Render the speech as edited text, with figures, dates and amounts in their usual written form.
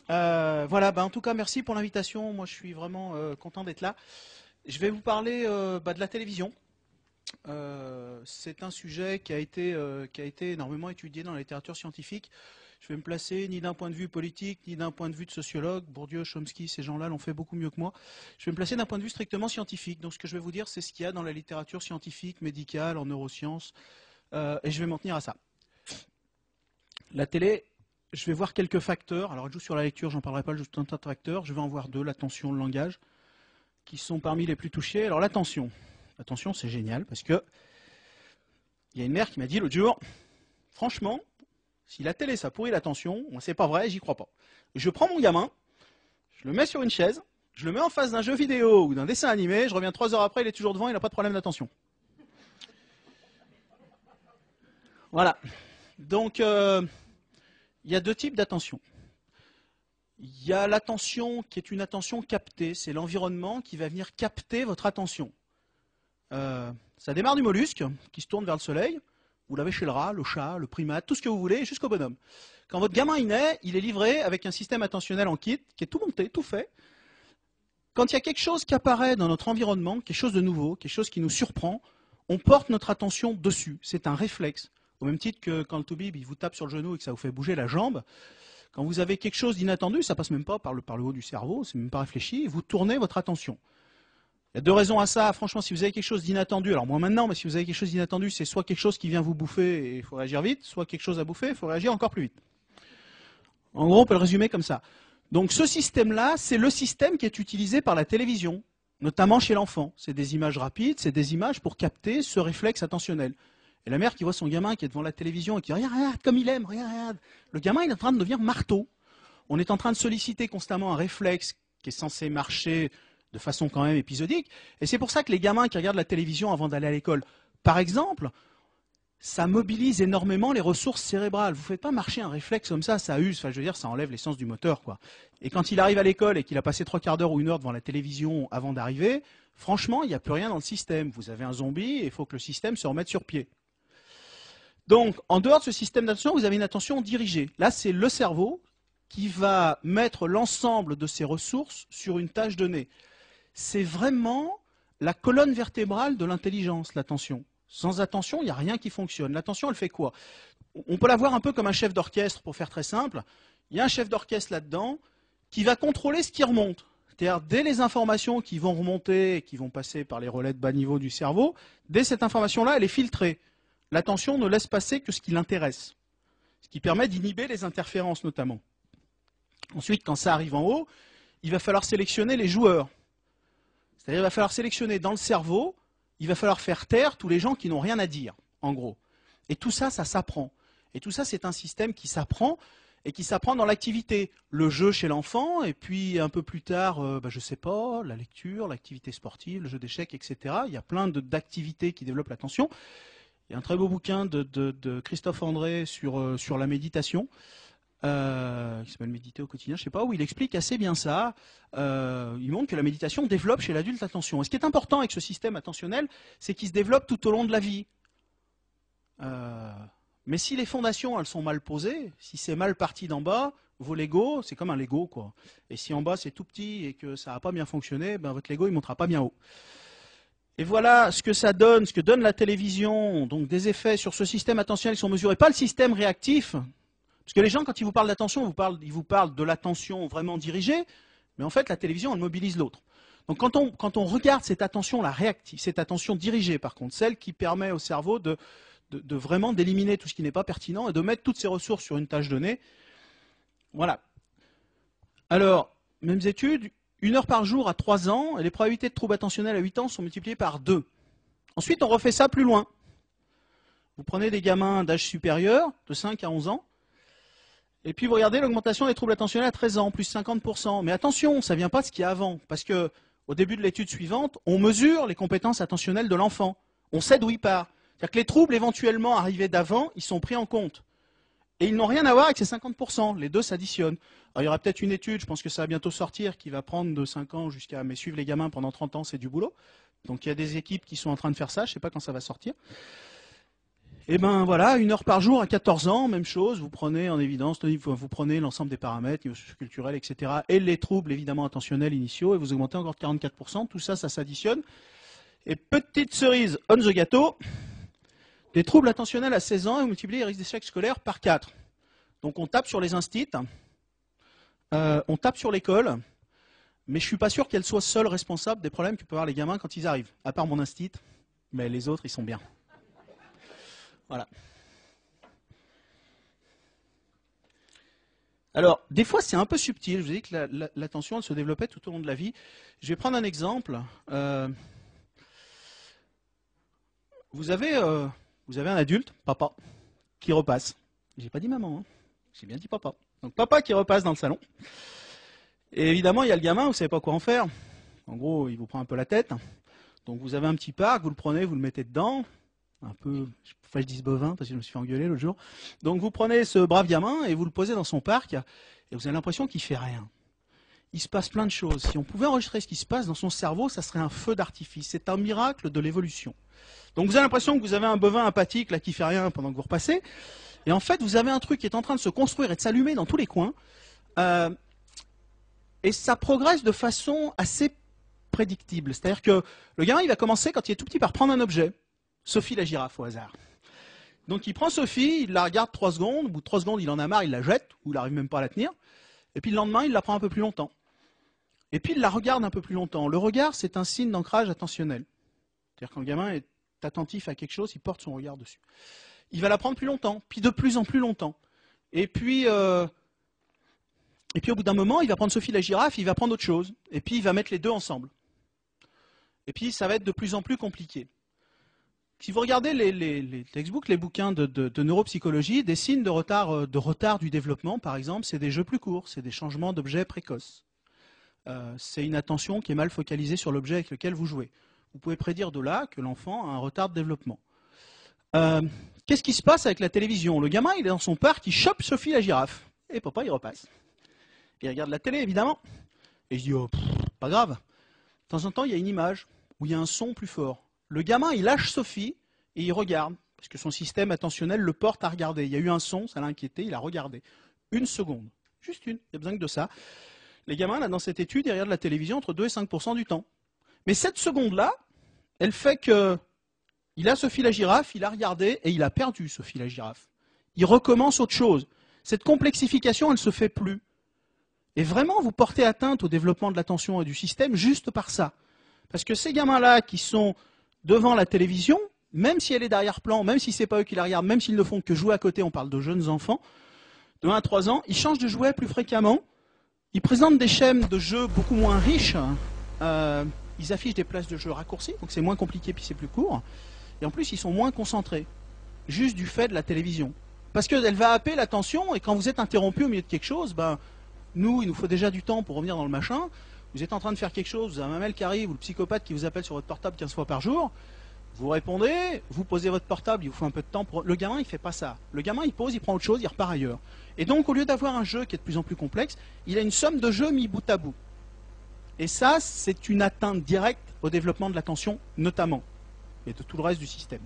Voilà, en tout cas, merci pour l'invitation. Moi, je suis vraiment content d'être là. Je vais vous parler de la télévision. C'est un sujet qui a été énormément étudié dans la littérature scientifique. Je vais me placer ni d'un point de vue politique, ni d'un point de vue de sociologue. Bourdieu, Chomsky, ces gens-là l'ont fait beaucoup mieux que moi. Je vais me placer d'un point de vue strictement scientifique. Donc, ce que je vais vous dire, c'est ce qu'il y a dans la littérature scientifique, médicale, en neurosciences, et je vais m'en tenir à ça. La télé, je vais voir quelques facteurs. Alors, je joue sur la lecture, j'en parlerai pas, juste un tas de facteurs. Je vais en voir deux, l'attention, le langage, qui sont parmi les plus touchés. Alors, l'attention. L'attention, c'est génial, parce que il y a une mère qui m'a dit l'autre jour, franchement, si la télé, ça pourrit l'attention, c'est pas vrai, j'y crois pas. Je prends mon gamin, je le mets sur une chaise, je le mets en face d'un jeu vidéo ou d'un dessin animé, je reviens 3 heures après, il est toujours devant, il n'a pas de problème d'attention. Voilà. Donc, il y a deux types d'attention. Il y a l'attention qui est une attention captée, c'est l'environnement qui va venir capter votre attention. Ça démarre du mollusque qui se tourne vers le soleil, vous l'avez chez le rat, le chat, le primate, tout ce que vous voulez, jusqu'au bonhomme. Quand votre gamin il naît, il est livré avec un système attentionnel en kit qui est tout monté, tout fait. Quand il y a quelque chose qui apparaît dans notre environnement, quelque chose de nouveau, quelque chose qui nous surprend, on porte notre attention dessus. C'est un réflexe. Au même titre que quand le toubib il vous tape sur le genou et que ça vous fait bouger la jambe, quand vous avez quelque chose d'inattendu, ça passe même pas par le haut du cerveau, c'est même pas réfléchi, vous tournez votre attention. Il y a deux raisons à ça. Franchement, si vous avez quelque chose d'inattendu, alors moins maintenant, mais si vous avez quelque chose d'inattendu, c'est soit quelque chose qui vient vous bouffer et il faut réagir vite, soit quelque chose à bouffer, il faut réagir encore plus vite. En gros, on peut le résumer comme ça. Donc ce système-là, c'est le système qui est utilisé par la télévision, notamment chez l'enfant. C'est des images rapides, c'est des images pour capter ce réflexe attentionnel. Et la mère qui voit son gamin qui est devant la télévision et qui dit regarde, regarde comme il aime, regarde, regarde. Le gamin il est en train de devenir marteau. On est en train de solliciter constamment un réflexe qui est censé marcher de façon quand même épisodique. Et c'est pour ça que les gamins qui regardent la télévision avant d'aller à l'école, par exemple, ça mobilise énormément les ressources cérébrales. Vous ne faites pas marcher un réflexe comme ça use, enfin je veux dire, ça enlève l'essence du moteur, quoi. Et quand il arrive à l'école et qu'il a passé 3/4 d'heure ou 1 heure devant la télévision avant d'arriver, franchement, il n'y a plus rien dans le système. Vous avez un zombie et il faut que le système se remette sur pied. Donc, en dehors de ce système d'attention, vous avez une attention dirigée. Là, c'est le cerveau qui va mettre l'ensemble de ses ressources sur une tâche donnée. C'est vraiment la colonne vertébrale de l'intelligence, l'attention. Sans attention, il n'y a rien qui fonctionne. L'attention, elle fait quoi? On peut la voir un peu comme un chef d'orchestre, pour faire très simple. Il y a un chef d'orchestre là-dedans qui va contrôler ce qui remonte. C'est-à-dire, dès les informations qui vont remonter et qui vont passer par les relais de bas niveau du cerveau, dès cette information-là, elle est filtrée. L'attention ne laisse passer que ce qui l'intéresse, ce qui permet d'inhiber les interférences notamment. Ensuite, quand ça arrive en haut, il va falloir sélectionner les joueurs. C'est-à-dire qu'il va falloir sélectionner dans le cerveau, il va falloir faire taire tous les gens qui n'ont rien à dire, en gros. Et tout ça, ça s'apprend. Et tout ça, c'est un système qui s'apprend et qui s'apprend dans l'activité. Le jeu chez l'enfant, et puis un peu plus tard, je ne sais pas, la lecture, l'activité sportive, le jeu d'échecs, etc. Il y a plein d'activités qui développent l'attention. Il y a un très beau bouquin de Christophe André sur la méditation, qui s'appelle Méditer au quotidien, je ne sais pas, où il explique assez bien ça. Il montre que la méditation développe chez l'adulte l'attention. Et ce qui est important avec ce système attentionnel, c'est qu'il se développe tout au long de la vie. Mais si les fondations elles sont mal posées, si c'est mal parti d'en bas, vos Lego, c'est comme un Lego, quoi. Et si en bas c'est tout petit et que ça n'a pas bien fonctionné, votre Lego il ne montera pas bien haut. Et voilà ce que ça donne, ce que donne la télévision, donc des effets sur ce système attentionnel qui sont mesurés, pas le système réactif, parce que les gens, quand ils vous parlent d'attention, ils vous parlent de l'attention vraiment dirigée, mais en fait, la télévision, elle mobilise l'autre. Donc quand on regarde cette attention-là réactive, cette attention dirigée, par contre, celle qui permet au cerveau de vraiment d'éliminer tout ce qui n'est pas pertinent et de mettre toutes ses ressources sur une tâche donnée, voilà. Alors, mêmes études, 1 heure par jour à 3 ans, et les probabilités de troubles attentionnels à 8 ans sont multipliées par 2. Ensuite, on refait ça plus loin. Vous prenez des gamins d'âge supérieur, de 5 à 11 ans, et puis vous regardez l'augmentation des troubles attentionnels à 13 ans, plus 50%. Mais attention, ça ne vient pas de ce qu'il y a avant, parce que au début de l'étude suivante, on mesure les compétences attentionnelles de l'enfant. On sait d'où il part. C'est-à-dire que les troubles éventuellement arrivés d'avant, ils sont pris en compte. Et ils n'ont rien à voir avec ces 50%. Les deux s'additionnent. Alors, il y aura peut-être une étude, je pense que ça va bientôt sortir, qui va prendre de 5 ans jusqu'à... Mais suivre les gamins pendant 30 ans, c'est du boulot. Donc il y a des équipes qui sont en train de faire ça, je ne sais pas quand ça va sortir. Et ben voilà, 1 heure par jour à 14 ans, même chose, vous prenez en évidence, vous prenez l'ensemble des paramètres, niveau culturel, etc., et les troubles évidemment attentionnels initiaux, et vous augmentez encore de 44%, tout ça, ça s'additionne. Et petite cerise on the gâteau, les troubles attentionnels à 16 ans, et vous multipliez les risques d'échec scolaire par 4. Donc on tape sur les instits, on tape sur l'école, mais je ne suis pas sûr qu'elle soit seule responsable des problèmes que peuvent avoir les gamins quand ils arrivent. À part mon instit, mais les autres, ils sont bien. Voilà. Alors, des fois, c'est un peu subtil. Je vous ai dit que l'attention, elle se développait tout au long de la vie. Je vais prendre un exemple. Vous avez un adulte, papa, qui repasse. J'ai pas dit maman, hein. J'ai bien dit papa. Donc, papa qui repasse dans le salon. Et évidemment, il y a le gamin, vous ne savez pas quoi en faire. En gros, il vous prend un peu la tête. Donc, vous avez un petit parc, vous le prenez, vous le mettez dedans. Un peu, je dis bovin parce que je me suis fait engueuler l'autre jour. Donc vous prenez ce brave gamin et vous le posez dans son parc et vous avez l'impression qu'il ne fait rien. Il se passe plein de choses. Si on pouvait enregistrer ce qui se passe dans son cerveau, ça serait un feu d'artifice. C'est un miracle de l'évolution. Donc vous avez l'impression que vous avez un bovin apathique là qui ne fait rien pendant que vous repassez. Et en fait, vous avez un truc qui est en train de se construire et de s'allumer dans tous les coins. Et ça progresse de façon assez prédictible. C'est-à-dire que le gamin, il va commencer quand il est tout petit par prendre un objet. Sophie la girafe au hasard. Donc il prend Sophie, il la regarde 3 secondes, au bout de 3 secondes il en a marre, il la jette, ou il n'arrive même pas à la tenir, et puis le lendemain il la prend un peu plus longtemps. Et puis il la regarde un peu plus longtemps. Le regard c'est un signe d'ancrage attentionnel. C'est-à-dire quand le gamin est attentif à quelque chose, il porte son regard dessus. Il va la prendre plus longtemps, puis de plus en plus longtemps. Et puis au bout d'un moment il va prendre Sophie la girafe, il va prendre autre chose, et puis il va mettre les deux ensemble. Et puis ça va être de plus en plus compliqué. Si vous regardez les textbooks, les bouquins de neuropsychologie, des signes de retard du développement, par exemple, c'est des jeux plus courts, c'est des changements d'objets précoces. C'est une attention qui est mal focalisée sur l'objet avec lequel vous jouez. Vous pouvez prédire de là que l'enfant a un retard de développement. Qu'est-ce qui se passe avec la télévision? Le gamin, il est dans son parc, il chope Sophie la girafe. Et papa, il repasse. Il regarde la télé, évidemment. Et je dis, oh, pas grave. De temps en temps, il y a une image où il y a un son plus fort. Le gamin, il lâche Sophie et il regarde, parce que son système attentionnel le porte à regarder. Il y a eu un son, ça l'a inquiété, il a regardé. 1 seconde, juste une, il n'y a besoin que de ça. Les gamins, là, dans cette étude, ils regardent la télévision entre 2 et 5% du temps. Mais cette seconde-là, elle fait que il a Sophie la girafe, il a regardé et il a perdu Sophie la girafe. Il recommence autre chose. Cette complexification, elle ne se fait plus. Et vraiment, vous portez atteinte au développement de l'attention et du système juste par ça. Parce que ces gamins-là qui sont devant la télévision, même si elle est d'arrière-plan, même si ce n'est pas eux qui la regardent, même s'ils ne font que jouer à côté, on parle de jeunes enfants, de 1 à 3 ans, ils changent de jouet plus fréquemment, ils présentent des schèmes de jeux beaucoup moins riches, ils affichent des places de jeu raccourcies, donc c'est moins compliqué puis c'est plus court, et en plus ils sont moins concentrés, juste du fait de la télévision. Parce qu'elle va happer l'attention, et quand vous êtes interrompu au milieu de quelque chose, ben, il nous faut déjà du temps pour revenir dans le machin. Vous êtes en train de faire quelque chose, vous avez un mamelle qui arrive ou le psychopathe qui vous appelle sur votre portable 15 fois par jour, vous répondez, vous posez votre portable, il vous faut un peu de temps pour... Le gamin, il ne fait pas ça. Le gamin, il pose, il prend autre chose, il repart ailleurs. Et donc, au lieu d'avoir un jeu qui est de plus en plus complexe, il a une somme de jeux mis bout à bout. Et ça, c'est une atteinte directe au développement de l'attention, notamment, et de tout le reste du système.